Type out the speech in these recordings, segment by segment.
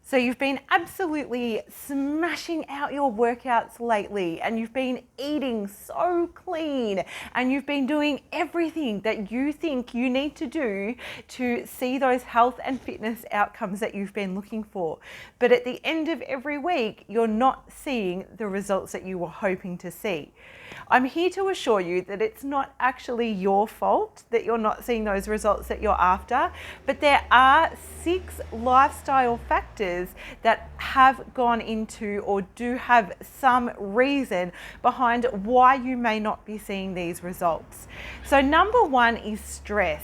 So you've been absolutely smashing out your workouts lately, and you've been eating so clean, and you've been doing everything that you think you need to do to see those health and fitness outcomes that you've been looking for. But at the end of every week, you're not seeing the results that you were hoping to see. I'm here to assure you that it's not actually your fault that you're not seeing those results that you're after, but there are 6 lifestyle factors that have gone into or do have some reason behind why you may not be seeing these results. So number 1 is stress.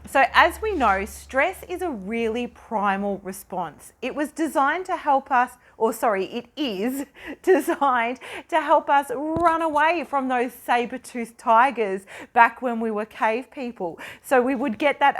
So as we know, stress is a really primal response. It was designed to help us, it is designed to help us run away from those saber-toothed tigers back when we were cave people. So we would get that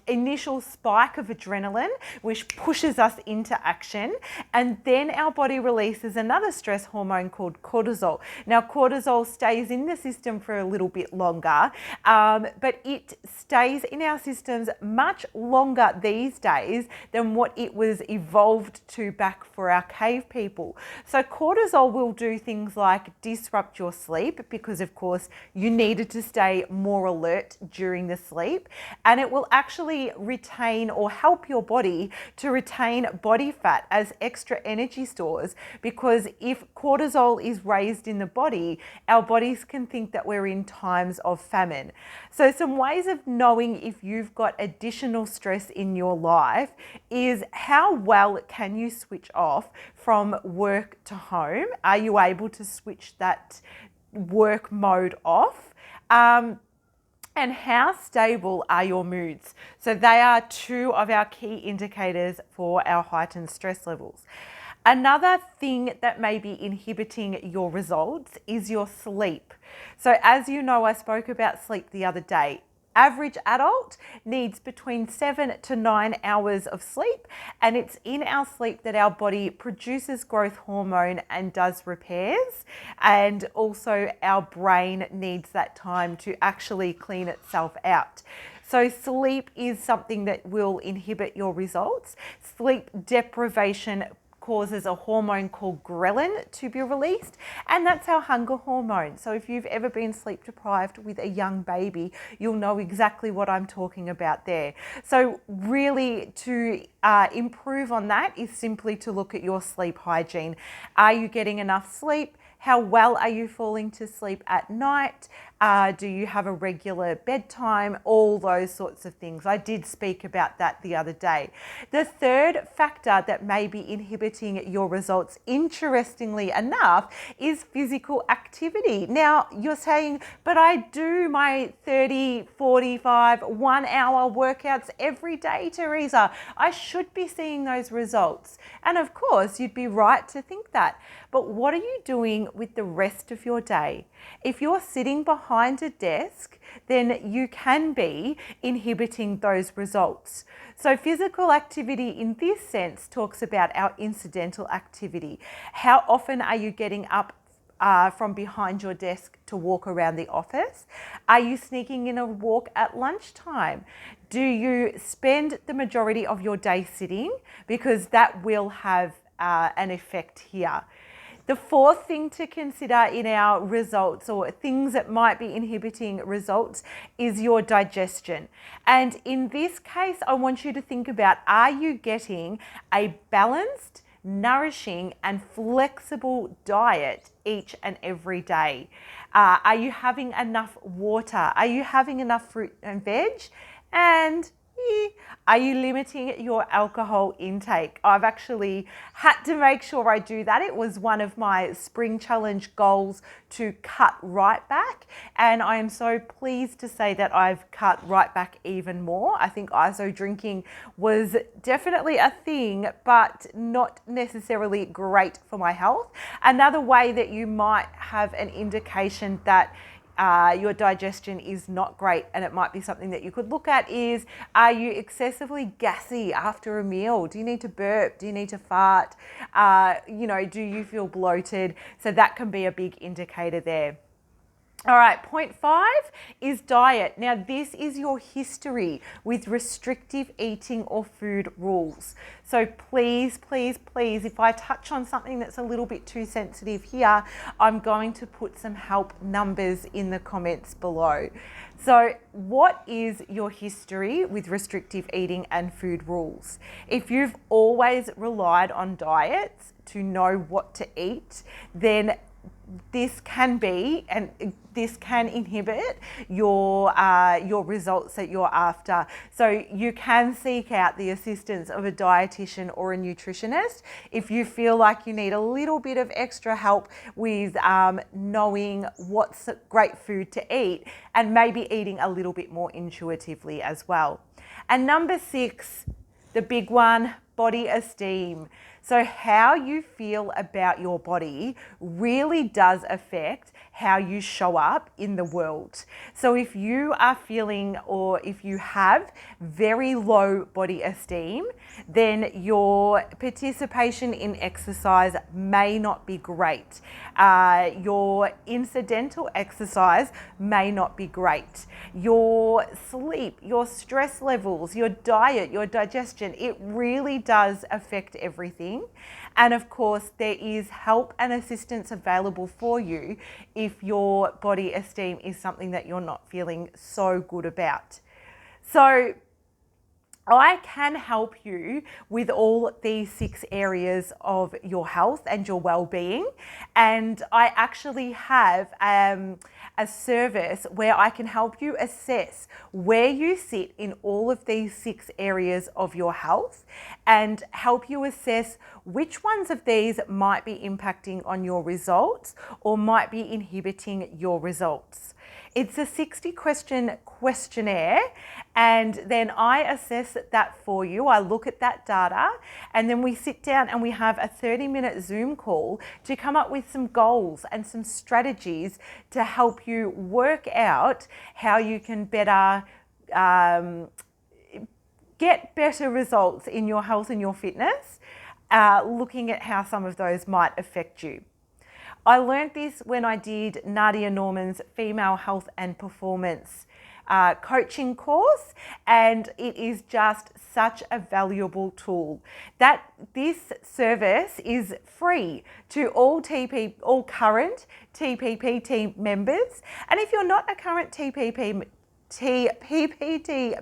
initial spike of adrenaline, which pushes us into action. And then our body releases another stress hormone called cortisol. Now, cortisol stays in the system for a little bit longer, but it stays in our systems much longer these days than what it was evolved to back for our cave people. So cortisol will do things like disrupt your sleep because, of course, you needed to stay more alert during the sleep, and it will actually retain or help your body to retain body fat as extra energy stores, because if cortisol is raised in the body, our bodies can think that we're in times of famine. So some ways of knowing if you've got additional stress in your life is how well can you switch off from work to home? Are you able to switch that work mode off? And how stable are your moods? So they are 2 of our key indicators for our heightened stress levels. Another thing that may be inhibiting your results is your sleep. So as you know, I spoke about sleep the other day. Average adult needs between 7 to 9 hours of sleep, and it's in our sleep that our body produces growth hormone and does repairs, and also our brain needs that time to actually clean itself out. So sleep is something that will inhibit your results. Sleep deprivation causes a hormone called ghrelin to be released, and that's our hunger hormone. So if you've ever been sleep deprived with a young baby, you'll know exactly what I'm talking about there. So really, to improve on that is simply to look at your sleep hygiene. Are you getting enough sleep? How well are you falling to sleep at night? Do you have a regular bedtime? All those sorts of things. I did speak about that the other day. The third factor that may be inhibiting your results, interestingly enough, is physical activity. Now, you're saying, but I do my 30, 45, 1-hour workouts every day, Teresa. I should be seeing those results. And of course, you'd be right to think that. But what are you doing with the rest of your day? If you're sitting behind a desk, then you can be inhibiting those results. So physical activity in this sense talks about our incidental activity. How often are you getting up from behind your desk to walk around the office? Are you sneaking in a walk at lunchtime? Do you spend the majority of your day sitting? Because that will have an effect here. The fourth thing to consider in our results, or things that might be inhibiting results, is your digestion. And in this case, I want you to think about, are you getting a balanced, nourishing and flexible diet each and every day? Are you having enough water? Are you having enough fruit and veg? And are you limiting your alcohol intake? I've actually had to make sure I do that. It was one of my spring challenge goals to cut right back, and I am so pleased to say that I've cut right back even more. I think ISO drinking was definitely a thing, but not necessarily great for my health. Another way that you might have an indication that your digestion is not great, and it might be something that you could look at, is, are you excessively gassy after a meal? Do you need to burp? Do you need to fart? Do you feel bloated? So that can be a big indicator there. All right, point 5 is diet. Now, this is your history with restrictive eating or food rules. So please, please, please, if I touch on something that's a little bit too sensitive here, I'm going to put some help numbers in the comments below. So what is your history with restrictive eating and food rules? If you've always relied on diets to know what to eat, then this can be, and this can inhibit your results that you're after. So you can seek out the assistance of a dietitian or a nutritionist if you feel like you need a little bit of extra help with knowing what's great food to eat and maybe eating a little bit more intuitively as well. And number 6, the big one, body esteem. So how you feel about your body really does affect how you show up in the world. So if you are feeling, or if you have very low body esteem, then your participation in exercise may not be great. Your incidental exercise may not be great. Your sleep, your stress levels, your diet, your digestion, it really does affect everything. And of course, there is help and assistance available for you if your body esteem is something that you're not feeling so good about. So I can help you with all these 6 areas of your health and your well-being. And I actually have a service where I can help you assess where you sit in all of these 6 areas of your health and help you assess which ones of these might be impacting on your results or might be inhibiting your results. It's a 60-question questionnaire, and then I assess that for you. I look at that data, and then we sit down and we have a 30-minute Zoom call to come up with some goals and some strategies to help you work out how you can better get better results in your health and your fitness, looking at how some of those might affect you. I learned this when I did Nadia Norman's Female Health and Performance coaching course, and it is just such a valuable tool. That this service is free to all current TPP team members, and if you're not a current TPPT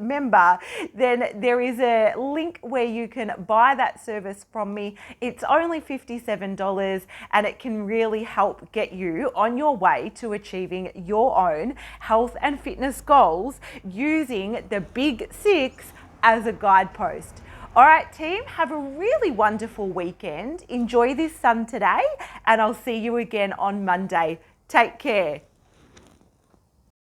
member, then there is a link where you can buy that service from me. It's only $57, and it can really help get you on your way to achieving your own health and fitness goals using the big 6 as a guidepost. All right, team, have a really wonderful weekend. Enjoy this sun today, and I'll see you again on Monday. Take care.